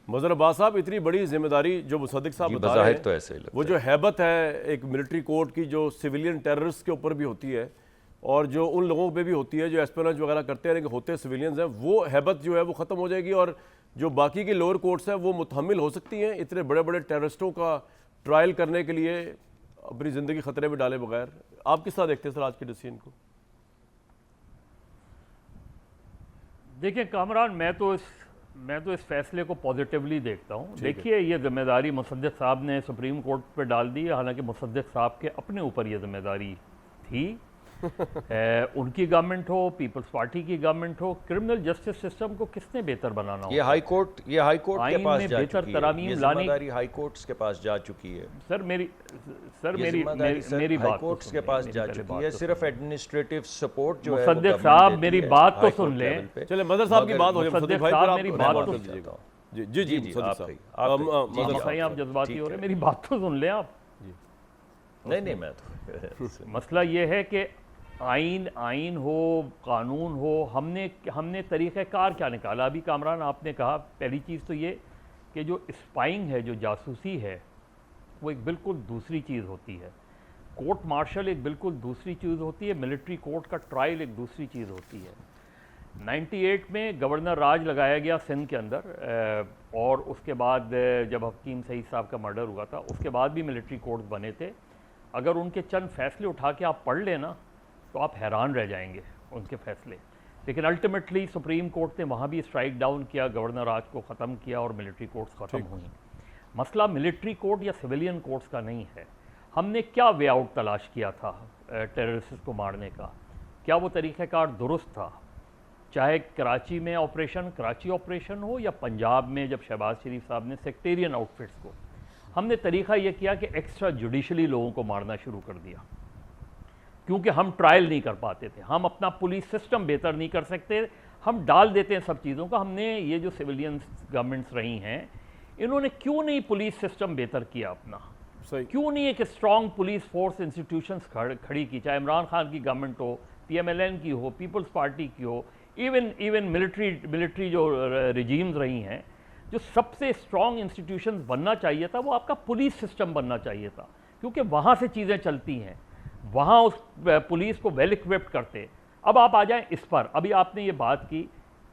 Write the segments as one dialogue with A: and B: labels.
A: मज़हर अब्बास साहब, इतनी बड़ी जिम्मेदारी जो मुसद्दिक साहब बता रहे हैं,
B: तो ऐसे ही
A: वो जो हैबत है एक मिलिट्री कोर्ट की, जो सिविलियन टेररिस्ट के ऊपर भी होती है और जो उन लोगों पे भी होती है जो एस्पेरेंस वगैरह करते हैं लेकिन होते सिविलियंस हैं, वो हैबत जो है वो ख़त्म हो जाएगी और जो बाकी की लोअर कोर्ट्स हैं वो मुतहम्मिल हो सकती हैं इतने बड़े बड़े टेररिस्टों का ट्रायल करने के लिए अपनी ज़िंदगी ख़तरे में डाले बगैर। आप किस तरह देखते हैं सर आज के डिसीजन को?
C: देखिए कामरान, मैं तो इस फैसले को पॉजिटिवली देखता हूँ। देखिए, ये जिम्मेदारी मुसद्दिक साहब ने सुप्रीम कोर्ट पे डाल दी है, हालांकि मुसद्दिक साहब के अपने ऊपर ये जिम्मेदारी थी। उनकी गवर्नमेंट हो, पीपल्स पार्टी की गवर्नमेंट हो, क्रिमिनल जस्टिस सिस्टम को किसने बेहतर बनाना हो?
B: ये हाई कोर्ट के पास जा
C: बेहतर
B: चुकी है।
C: तरामीम
B: ये
C: लाने
B: जिम्मेदारी हाई कोर्ट्स के पास जा चुकी है।
C: मेरी
B: हाई
C: बात
B: कोर्ट्स के पास जा चुकी है। सिर्फ एडमिनिस्ट्रेटिव सपोर्ट जो है
C: मुसद्दिक साहब मेरी बात तो सुन लें।
A: चले मदर साहब की बात हो जाए,
C: मुसद्दिक
A: भाई
C: साहब
A: फिर
C: मेरी
A: आप
C: बात
A: बात
C: तो
A: कर दीजिएगा। जी जी जी मुसद्दिक साहब,
C: आप जज्बाती हो रहे, मेरी बात तो सुन लें आप।
B: नहीं मैं तो
C: मसला ये है कि आइन हो, कानून हो, हमने तरीक़ेकार क्या निकाला? अभी कामरान आपने कहा, पहली चीज़ तो ये कि जो स्पाइंग है, जो जासूसी है, वो एक बिल्कुल दूसरी चीज़ होती है। कोर्ट मार्शल एक बिल्कुल दूसरी चीज़ होती है, मिलिट्री कोर्ट का ट्रायल एक दूसरी चीज़ होती है। 98 में गवर्नर राज लगाया गया सिंध के अंदर, और उसके बाद जब हकीम सईद साहब का मर्डर हुआ था, उसके बाद भी मिलिट्री कोर्ट बने थे। अगर उनके चंद फैसले उठा के आप पढ़ लेना तो आप हैरान रह जाएंगे उनके फैसले। लेकिन अल्टीमेटली सुप्रीम कोर्ट ने वहाँ भी स्ट्राइक डाउन किया, गवर्नर राज को ख़त्म किया और मिलिट्री कोर्ट्स ख़त्म हुई। मसला मिलिट्री कोर्ट या सिविलियन कोर्ट्स का नहीं है। हमने क्या वे आउट तलाश किया था टेररिस्ट को मारने का? क्या वो तरीक़ाकार दुरुस्त था? चाहे कराची में कराची ऑपरेशन हो या पंजाब में जब शहबाज शरीफ साहब ने सेक्टेरियन आउटफिट्स को, हमने तरीक़ा ये किया कि एक्स्ट्रा जुडिशली लोगों को मारना शुरू कर दिया, क्योंकि हम ट्रायल नहीं कर पाते थे, हम अपना पुलिस सिस्टम बेहतर नहीं कर सकते, हम डाल देते हैं सब चीज़ों का। हमने ये जो सिविलियन गवर्नमेंट्स रही हैं, इन्होंने क्यों नहीं पुलिस सिस्टम बेहतर किया अपना? क्यों नहीं एक स्ट्रॉन्ग पुलिस फोर्स इंस्टीट्यूशंस खड़ी की? चाहे इमरान खान की गवर्नमेंट हो, PMLN की हो, पीपल्स पार्टी की हो, इवन मिलिट्री जो रिजीम्स रही हैं, जो सबसे स्ट्रॉन्ग इंस्टीट्यूशंस बनना चाहिए था वो आपका पुलिस सिस्टम बनना चाहिए था, क्योंकि वहाँ से चीज़ें चलती हैं, वहाँ उस पुलिस को वेल इक्विप्ड करते। अब आप आ जाएं इस पर। अभी आपने ये बात की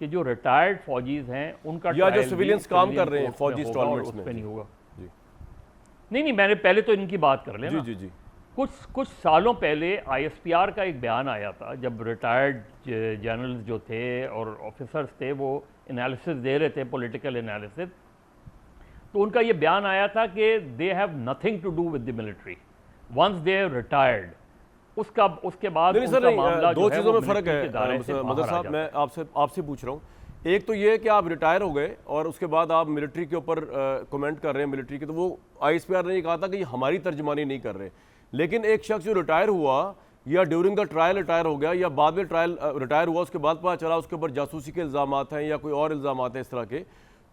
C: कि जो रिटायर्ड फौजीज हैं उनका
A: या जो सिविलियंस काम कर रहे हैं फौजी इंस्टॉलमेंट्स में,
C: नहीं होगा। नहीं, मैंने पहले तो इनकी बात कर लेना।
A: जी जी।
C: कुछ सालों पहले ISPR का एक बयान आया था, जब रिटायर्ड जनरल्स जो थे और ऑफिसर्स थे वो एनालिसिस दे रहे थे, पॉलिटिकल एनालिसिस, तो उनका ये बयान आया था कि they have nothing to do with the military once they have retired. उसके बाद उनका मामला
A: दो चीज़ों में फ़र्क है मदर साहब। मैं आपसे पूछ रहा हूँ, एक तो ये है कि आप रिटायर हो गए और उसके बाद आप मिलिट्री के ऊपर कमेंट कर रहे हैं मिलिट्री के, तो वो ISPR ने ये कहा था कि हमारी तर्जमानी नहीं कर रहे। लेकिन एक शख्स जो रिटायर हुआ या ड्यूरिंग द ट्रायल रिटायर हो गया या बाद में ट्रायल रिटायर हुआ, उसके बाद पता चला उसके ऊपर जासूसी के इल्ज़ामात हैं या कोई और इल्ज़ामात हैं इस तरह के,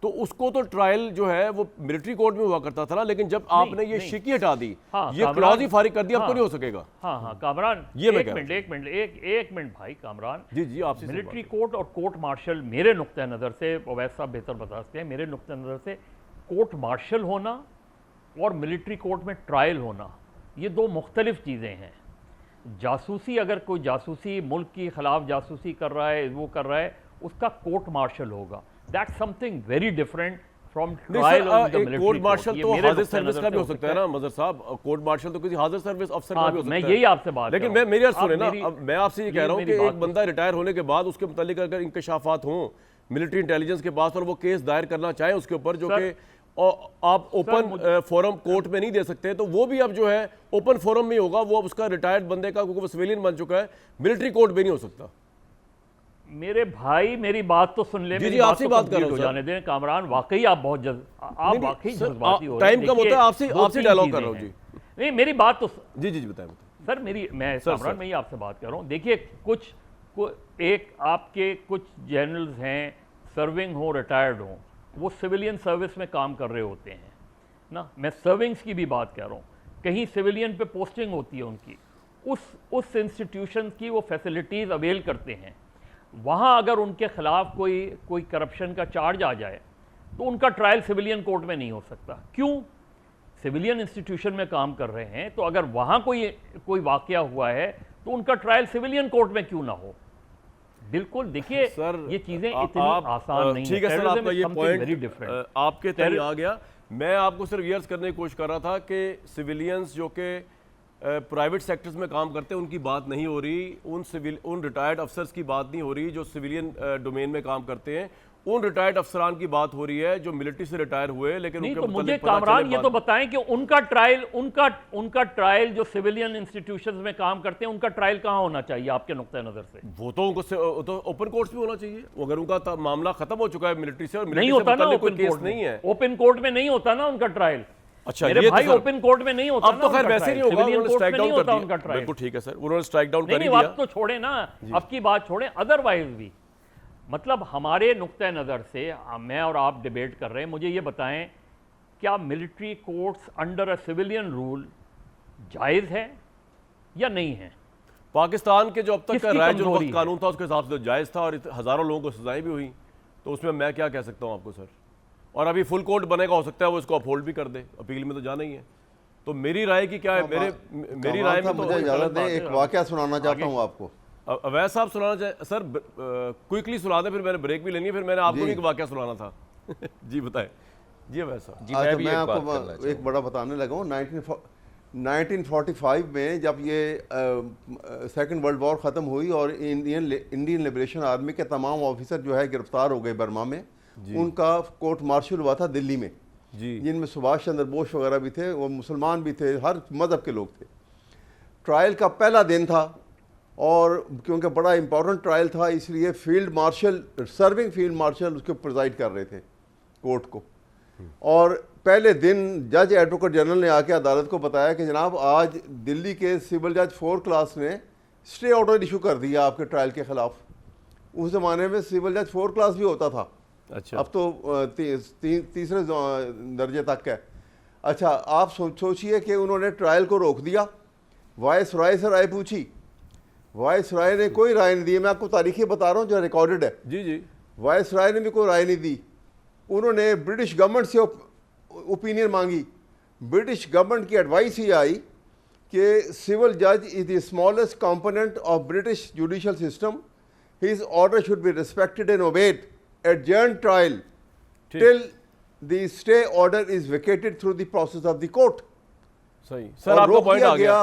A: तो उसको तो ट्रायल जो है वो मिलिट्री कोर्ट में हुआ करता था ना, लेकिन जब आपने ये शिकी हटा दी, ये क्लॉज ही फारिग कर दिया, अब तो नहीं हो सकेगा।
C: हाँ कामरान,
A: ये
C: एक मिनट भाई कामरान,
A: जी आपसे
C: मिलिट्री कोर्ट और कोर्ट मार्शल, मेरे नुक्ते नज़र से, अवैध साहब बेहतर बता सकते हैं, मेरे नुक्ते नज़र से कोर्ट मार्शल होना और मिलिट्री कोर्ट में ट्रायल होना ये दो मुख्तलिफ चीज़ें हैं। जासूसी, अगर कोई जासूसी मुल्क के खिलाफ जासूसी कर रहा है, वो कर रहा है, उसका कोर्ट मार्शल होगा। That's something very different from trial of the military.
A: Court martial तो हाजिर सर्विस का भी हो सकता है ना मदर साहब, कोर्ट मार्शल तो किसी हाजिर सर्विस अफसर का भी हो सकता है।
C: मैं यही आपसे बात,
A: लेकिन मैं मेरी बात सुने ना, अब मैं आपसे ये कह रहा हूँ कि एक बंदा रिटायर होने के बाद उसके मुतालिक अगर इंकशाफात हों मिलिट्री इंटेलिजेंस के पास और वो केस दायर करना चाहे उसके ऊपर, जो कि आप ओपन फोरम कोर्ट में नहीं दे सकते, तो वो भी अब जो है ओपन फोरम में होगा, वो अब उसका रिटायर्ड बंदे का, क्योंकि वो सिविलियन बन चुका है, मिलिट्री कोर्ट में नहीं हो सकता।
C: मेरे भाई मेरी बात तो सुन ले।
A: जी आपसे बात कर रहा हूं
C: जाने दें कामरान, वाकई आप बहुत वाकई जज्बाती हो
A: रहे हैं। टाइम कम होता है, आपसे डायलॉग कर रहा हूं। जी
C: नहीं, मेरी बात तो
A: जी बताएं
C: सर। मैं कामरान में ही आपसे बात कर रहा हूं। देखिए आपके कुछ जनरल्स हैं, सर्विंग हो, रिटायर्ड हो, वो सिविलियन सर्विस में काम कर रहे होते हैं ना। मैं सर्विंग्स की भी बात कर रहा हूँ, कहीं सिविलियन पे पोस्टिंग होती है उनकी, उस इंस्टीट्यूशन की वो फैसिलिटीज़ अवेल करते हैं। वहाँ अगर उनके खिलाफ कोई करप्शन का चार्ज आ जाए तो उनका ट्रायल सिविलियन कोर्ट में नहीं हो सकता। क्यों? सिविलियन इंस्टीट्यूशन में काम कर रहे हैं, तो अगर वहां कोई वाकया हुआ है तो उनका ट्रायल सिविलियन कोर्ट में क्यों ना हो? बिल्कुल, देखिए
A: सर
C: ये चीजें इतनी आसान नहीं है।
A: ठीक है सर, आपका ये
C: वेरी
A: पॉइंट
C: डिफरेंट
A: आपके तक आ गया। मैं आपको सिर्फ ये अर्ज करने की कोशिश कर रहा था कि सिविलियंस जो कि प्राइवेट सेक्टर्स में काम करते हैं उनकी बात नहीं हो रही, उन रिटायर्ड अफसर्स की बात नहीं हो रही जो सिविलियन डोमेन में काम करते हैं, उन रिटायर्ड अफसरान की बात हो रही है जो मिलिट्री से रिटायर हुए लेकिन
C: नहीं।
A: उनके
C: तो मुझे
A: मुतालिक पता
C: कामरान
A: चले
C: ये तो बताएं कि उनका ट्रायल जो सिविलियन इंस्टीट्यूशंस में काम करते हैं उनका ट्रायल कहां होना चाहिए आपके नुक्ते नजर से?
A: वो तो ओपन कोर्ट्स में होना चाहिए। अगर उनका मामला खत्म हो चुका है मिलिट्री से और
C: नहीं
A: मिलिट्री
C: होता
A: से
C: ना
A: मुतालिक कोई
C: ओपन
A: केस
C: कोर्ट
A: नहीं है।
C: ओपन कोर्ट में नहीं होता ना उनका ट्रायल।
A: अच्छा,
C: मेरे
A: ये
C: भाई
A: तो
C: ओपन कोर्ट में नहीं होता
A: अब तो खैर वैसे नहीं होगा, उन्होंने स्ट्राइक डाउन कर
C: उनका
A: दिया।
C: ट्रायल।
A: बिल्कुल ठीक है सर, उन्होंने स्ट्राइक डाउन कर
C: नहीं,
A: दिया।
C: अब तो छोड़े ना, अब की बात छोड़े, अदरवाइज भी मतलब हमारे नुक्ते नज़र से मैं और आप डिबेट कर रहे हैं, मुझे ये बताएं क्या military courts under a civilian rule जायज़ है या नहीं है?
A: पाकिस्तान के जो अब तक का
C: किसकी
A: राय जो
C: कमजोरी
A: वक्त कानून था उसके हिसाब से तो जायज़ था और हज़ारों लोगों को सजाएं भी हुई, तो उसमें मैं क्या कह सकता हूँ आपको सर। और अभी फुल कोर्ट बनेगा, हो सकता है वो इसको अपहोल्ड भी कर दे, अपील में तो जाना ही है। तो मेरी राय की क्या है, मेरी राय में तो
D: मुझे इजाजत दें, एक वाकया सुनाना चाहता हूँ आपको।
A: अवैध साहब सुनाना चाहे सर, क्विकली सुना दें, फिर मैंने ब्रेक भी लेनी है, फिर मैंने आपको भी एक वाकया सुनाना था। जी बताएं। जी अवैध साहब।
B: जी मैं भी
D: मैं
B: एक बात
D: आपको
B: करना
D: एक बड़ा बताने लगा हूँ। 1945 में जब ये सेकंड वर्ल्ड वॉर ख़त्म हुई और इंडियन लिबरेशन आर्मी के तमाम ऑफिसर जो है गिरफ्तार हो गए बर्मा में, उनका कोर्ट मार्शल हुआ था दिल्ली में
A: जी,
D: जिनमें सुभाष चंद्र बोस वगैरह भी थे, वो मुसलमान भी थे, हर मज़हब के लोग थे। ट्रायल का पहला दिन था और क्योंकि बड़ा इंपॉर्टेंट ट्रायल था इसलिए field marshal, serving field marshal उसके प्रिजाइड कर रहे थे कोर्ट को। और पहले दिन जज एडवोकेट जनरल ने आके अदालत को बताया कि जनाब आज दिल्ली के सिविल जज 4 क्लास ने स्टे ऑर्डर इशू कर दिया आपके ट्रायल के ख़िलाफ़। उस ज़माने में सिविल जज 4 क्लास भी होता था।
A: अच्छा,
D: अब तो तीसरे दर्जे तक है। अच्छा, आप सोचिए कि उन्होंने ट्रायल को रोक दिया। वाइस राय से राय पूछी, वाइस राय ने कोई राय नहीं दी। मैं आपको तारीखें बता रहा हूँ जो रिकॉर्डेड है।
A: जी जी,
D: वाइस राय ने भी कोई राय नहीं दी। उन्होंने ब्रिटिश गवर्नमेंट से ओपिनियन मांगी। ब्रिटिश गवर्नमेंट की एडवाइस ही आई कि सिविल जज is the smallest component of British judicial system, his order should be respected and obeyed, adjourn trial till the stay order is vacated through the process of the court।
A: सही sir, आपका point आ गया।